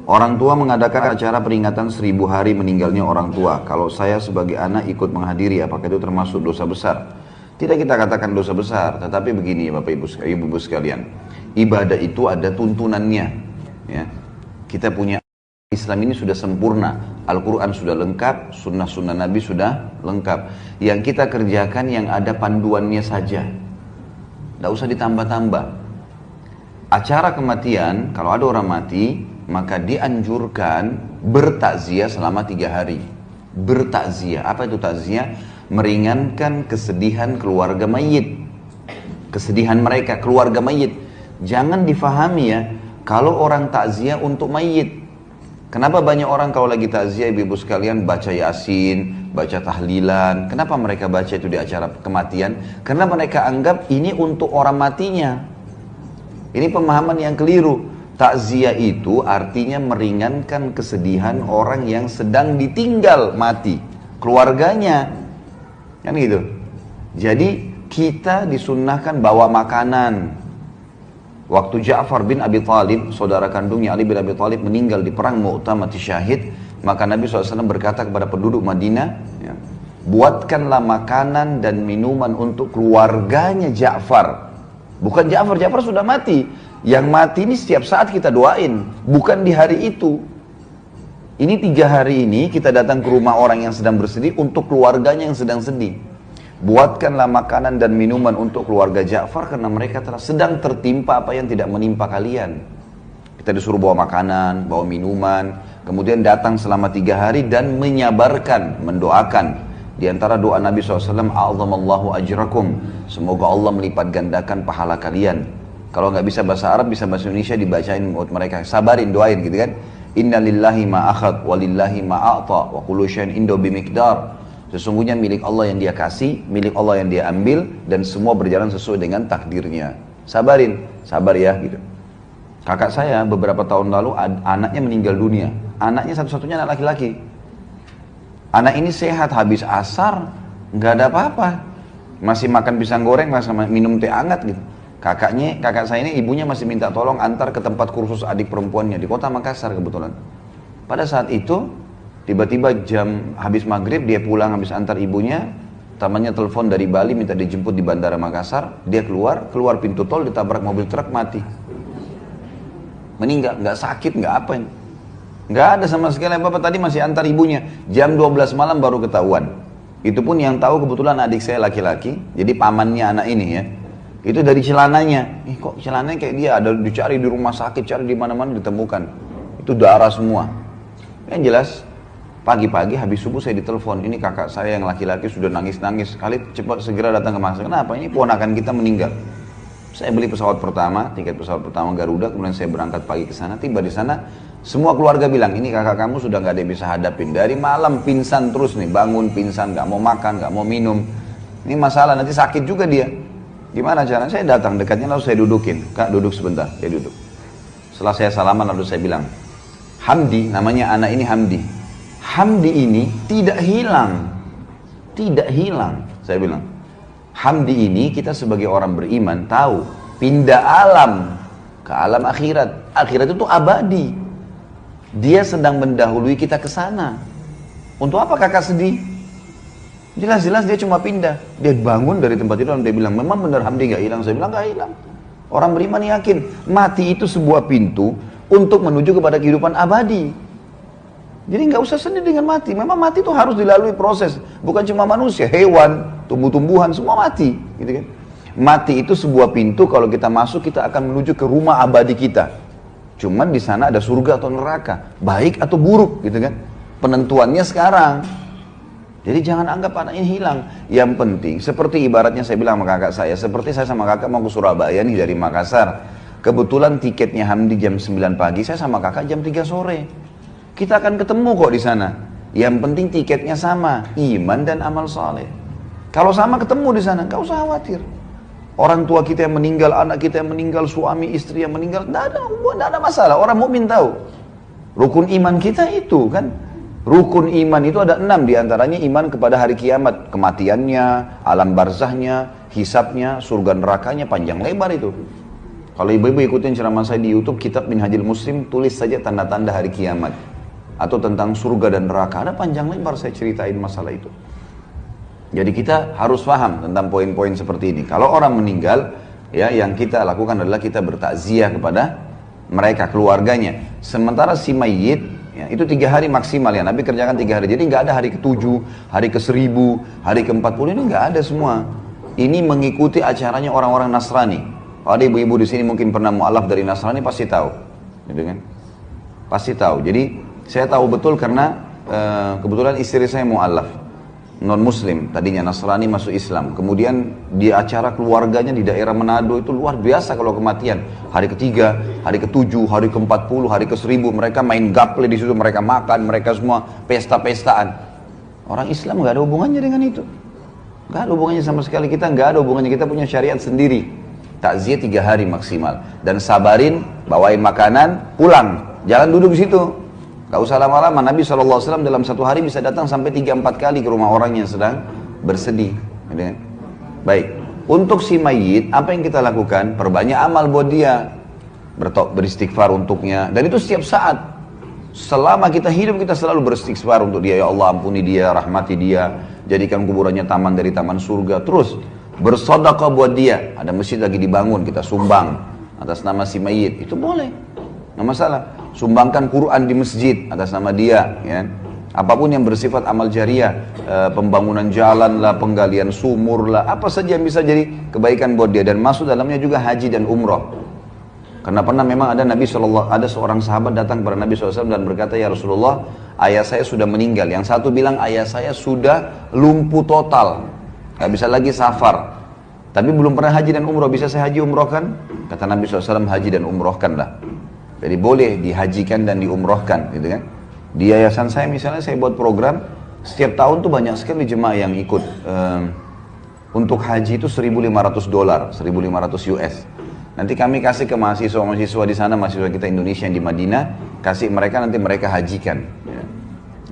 Orang tua mengadakan acara peringatan 1000 hari meninggalnya orang tua. Kalau saya sebagai anak ikut menghadiri, apakah itu termasuk dosa besar? Tidak kita katakan dosa besar, tetapi begini Bapak Ibu sekalian. Ibadah itu ada tuntunannya. Ya. Kita punya Islam ini sudah sempurna. Al-Quran sudah lengkap, sunnah-sunnah Nabi sudah lengkap. Yang kita kerjakan yang ada panduannya saja. Tidak usah ditambah-tambah. Acara kematian, kalau ada orang mati, maka dianjurkan bertakziah selama 3 hari. Bertakziah, apa itu takziah? Meringankan kesedihan keluarga mayit. Kesedihan mereka, keluarga mayit. Jangan difahami ya, kalau orang takziah untuk mayit. Kenapa banyak orang kalau lagi takziah ibu-ibu sekalian baca Yasin, baca tahlilan. Kenapa mereka baca itu di acara kematian? Karena mereka anggap ini untuk orang matinya. Ini pemahaman yang keliru. Takziah itu artinya meringankan kesedihan orang yang sedang ditinggal mati, keluarganya, kan gitu. Jadi kita disunnahkan bawa makanan. Waktu Ja'far bin Abi Thalib, saudara kandungnya Ali bin Abi Thalib meninggal di perang Mu'tah mati syahid, maka Nabi SAW berkata kepada penduduk Madinah, ya, buatkanlah makanan dan minuman untuk keluarganya Ja'far. Bukan Ja'far, Ja'far sudah mati. Yang mati ini setiap saat kita doain, bukan di hari itu. Ini 3 hari ini kita datang ke rumah orang yang sedang bersedih untuk keluarganya yang sedang sedih. Buatkanlah makanan dan minuman untuk keluarga Ja'far karena mereka sedang tertimpa apa yang tidak menimpa kalian. Kita disuruh bawa makanan, bawa minuman, kemudian datang selama 3 hari dan menyabarkan, mendoakan. Di antara doa Nabi SAW, A'zamallahu ajrakum, semoga Allah melipat gandakan pahala kalian. Kalau nggak bisa bahasa Arab, bisa bahasa Indonesia, dibacain buat mereka. Sabarin, doain gitu kan. Inna lillahi ma'akhad, walillahi ma'a'ta, wa kullu syai'in indahu bimiqdar. Sesungguhnya milik Allah yang dia kasih, milik Allah yang dia ambil, dan semua berjalan sesuai dengan takdirnya. Sabarin, sabar ya gitu. Kakak saya beberapa tahun lalu anaknya meninggal dunia. Anaknya satu-satunya anak laki-laki. Anak ini sehat, habis asar, nggak ada apa-apa. Masih makan pisang goreng, masih minum teh hangat gitu. Kakak saya ini ibunya masih minta tolong antar ke tempat kursus adik perempuannya di kota Makassar kebetulan. Pada saat itu tiba-tiba jam habis maghrib dia pulang habis antar ibunya, temannya telepon dari Bali minta dijemput di bandara Makassar. Dia keluar pintu tol ditabrak mobil truk mati. Meninggal, nggak sakit, nggak apa, nggak ada sama sekali apa-apa. Tadi masih antar ibunya, jam 12 malam baru ketahuan. Itu pun yang tahu kebetulan adik saya laki-laki, jadi pamannya anak ini ya. Itu dari celananya, kok celananya kayak dia, ada dicari di rumah sakit, cari di mana-mana ditemukan. Itu darah semua. Yang jelas, pagi-pagi habis subuh saya ditelepon, ini kakak saya yang laki-laki sudah nangis-nangis, Khalid cepat segera datang ke Makassar. Kenapa? Ini ponakan kita meninggal. Saya beli pesawat pertama, tiket pesawat pertama Garuda, kemudian saya berangkat pagi ke sana. Tiba di sana, semua keluarga bilang, ini kakak kamu sudah nggak ada yang bisa hadapin. Dari malam pingsan terus nih, bangun pingsan, nggak mau makan, nggak mau minum. Ini masalah, nanti sakit juga dia. Gimana caranya? Saya datang dekatnya lalu saya dudukin. Kak duduk sebentar, dia duduk. Setelah saya salaman lalu saya bilang, Hamdi, namanya anak ini Hamdi. Hamdi ini tidak hilang. Tidak hilang, saya bilang. Hamdi ini kita sebagai orang beriman tahu, pindah alam ke alam akhirat. Akhirat itu abadi. Dia sedang mendahului kita ke sana. Untuk apa kakak sedih? Jelas-jelas dia cuma pindah. Dia bangun dari tempat itu dan dia bilang, memang benar Hamdi gak hilang. Saya bilang gak hilang. Orang beriman yakin, mati itu sebuah pintu untuk menuju kepada kehidupan abadi. Jadi gak usah sedih dengan mati. Memang mati itu harus dilalui proses. Bukan cuma manusia, hewan, tumbuh-tumbuhan, semua mati. Gitu kan? Mati itu sebuah pintu, kalau kita masuk kita akan menuju ke rumah abadi kita. Cuman di sana ada surga atau neraka, baik atau buruk gitu kan. Penentuannya sekarang. Jadi jangan anggap anaknya hilang. Yang penting, seperti ibaratnya saya bilang sama kakak saya, seperti saya sama kakak mau ke Surabaya nih dari Makassar. Kebetulan tiketnya Hamdi jam 9 pagi, saya sama kakak jam 3 sore. Kita akan ketemu kok di sana. Yang penting tiketnya sama, iman dan amal saleh. Kalau sama ketemu di sana, gak usah khawatir. Orang tua kita yang meninggal, anak kita yang meninggal, suami istri yang meninggal, gak ada masalah. Orang mukmin tahu. Rukun iman kita itu kan. Rukun iman itu ada 6 diantaranya iman kepada hari kiamat, kematiannya, alam barzahnya, hisabnya, surga nerakanya, panjang lebar itu. Kalau ibu-ibu ikutin ceramah saya di YouTube, Kitab Minhajul Muslim, tulis saja tanda-tanda hari kiamat. Atau tentang surga dan neraka. Ada panjang lebar saya ceritain masalah itu. Jadi kita harus paham tentang poin-poin seperti ini. Kalau orang meninggal, ya yang kita lakukan adalah kita bertakziah kepada mereka, keluarganya. Sementara si mayit, ya, itu 3 hari maksimal ya, Nabi kerjakan 3 hari. Jadi nggak ada hari ke-7, hari ke-1000, hari ke-40, ini nggak ada semua. Ini mengikuti acaranya orang-orang Nasrani. Kalau ada ibu-ibu di sini mungkin pernah mu'alaf dari Nasrani, pasti tahu. Gitu kan? Pasti tahu. Jadi saya tahu betul karena kebetulan istri saya mu'alaf. Non-muslim, tadinya Nasrani masuk Islam. Kemudian di acara keluarganya di daerah Manado itu luar biasa kalau kematian. Hari ke-3, hari ke-7, hari ke-40, hari ke-1000 mereka main gaple di situ, mereka makan, mereka semua pesta-pestaan. Orang Islam nggak ada hubungannya dengan itu. Nggak ada hubungannya sama sekali, kita nggak ada hubungannya, kita punya syariat sendiri. Takziah 3 hari maksimal. Dan sabarin, bawain makanan, pulang. Jangan duduk di situ. Gak usah lama-lama, Nabi SAW dalam 1 hari bisa datang sampai 3-4 kali ke rumah orang yang sedang bersedih. Baik, untuk si mayit, apa yang kita lakukan? Perbanyak amal buat dia. Beristighfar untuknya. Dan itu setiap saat. Selama kita hidup, kita selalu beristighfar untuk dia. Ya Allah, ampuni dia, rahmati dia. Jadikan kuburannya taman dari taman surga. Terus, bersedekah buat dia. Ada masjid lagi dibangun, kita sumbang atas nama si mayit. Itu boleh. Nggak masalah. Sumbangkan Quran di masjid atas nama dia, ya. Apapun yang bersifat amal jariah, pembangunan jalan lah, penggalian sumur lah, apa saja yang bisa jadi kebaikan buat dia. Dan masuk dalamnya juga haji dan umroh. Karena pernah memang ada ada seorang sahabat datang kepada Nabi SAW dan berkata, ya Rasulullah, ayah saya sudah meninggal. Yang satu bilang ayah saya sudah lumpuh total, nggak bisa lagi safar. Tapi belum pernah haji dan umroh, bisa saya haji umrohkan? Kata Nabi SAW, haji dan umrohkanlah. Jadi boleh dihajikan dan diumrohkan, gitu kan? Di yayasan saya misalnya, saya buat program, setiap tahun tuh banyak sekali jemaah yang ikut. Untuk haji itu $1.500, 1.500 US. Nanti kami kasih ke mahasiswa-mahasiswa di sana, mahasiswa kita Indonesia yang di Madinah, kasih mereka, nanti mereka hajikan. Ya.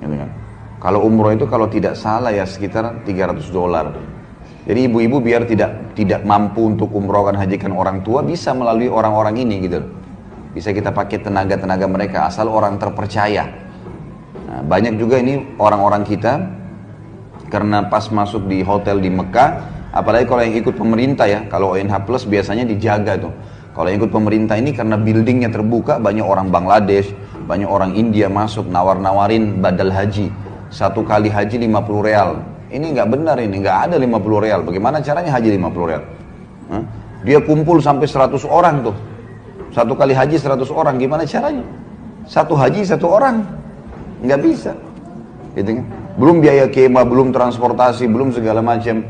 Gitu kan? Kalau umroh itu kalau tidak salah ya sekitar $300. Jadi ibu-ibu biar tidak mampu untuk umrohkan hajikan orang tua, bisa melalui orang-orang ini gitu. Bisa kita pakai tenaga-tenaga mereka, asal orang terpercaya. Nah, banyak juga ini orang-orang kita, karena pas masuk di hotel di Mekah, apalagi kalau yang ikut pemerintah ya, kalau ONH Plus biasanya dijaga tuh. Kalau yang ikut pemerintah ini karena buildingnya terbuka, banyak orang Bangladesh, banyak orang India masuk, nawar-nawarin badal haji. 1 kali haji 50 real. Ini nggak benar, ini nggak ada 50 real. Bagaimana caranya haji 50 real? Dia kumpul sampai 100 orang tuh. 1 kali haji 100 orang, gimana caranya? 1 haji 1 orang, nggak bisa, gitu kan? Belum biaya kemah, belum transportasi, belum segala macam.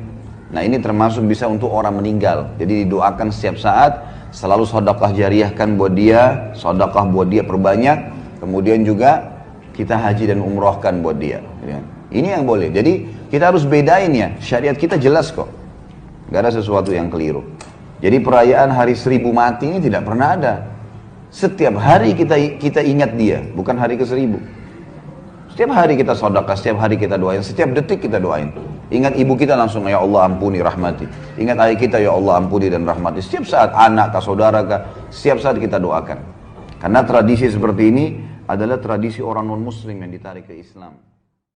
Nah ini termasuk bisa untuk orang meninggal. Jadi didoakan setiap saat, selalu sedekah jariahkan buat dia, sedekah buat dia perbanyak. Kemudian juga kita haji dan umrohkan buat dia. Gitu kan? Ini yang boleh. Jadi kita harus bedain ya, syariat kita jelas kok, nggak ada sesuatu yang keliru. Jadi perayaan hari 1000 mati ini tidak pernah ada. Setiap hari kita ingat dia, bukan hari ke-1000. Setiap hari kita sedekah, setiap hari kita doain, setiap detik kita doain. Ingat ibu kita langsung, ya Allah ampuni rahmati. Ingat ayah kita, ya Allah ampuni dan rahmati. Setiap saat anak kah, saudara kah, setiap saat kita doakan. Karena tradisi seperti ini adalah tradisi orang non-muslim yang ditarik ke Islam.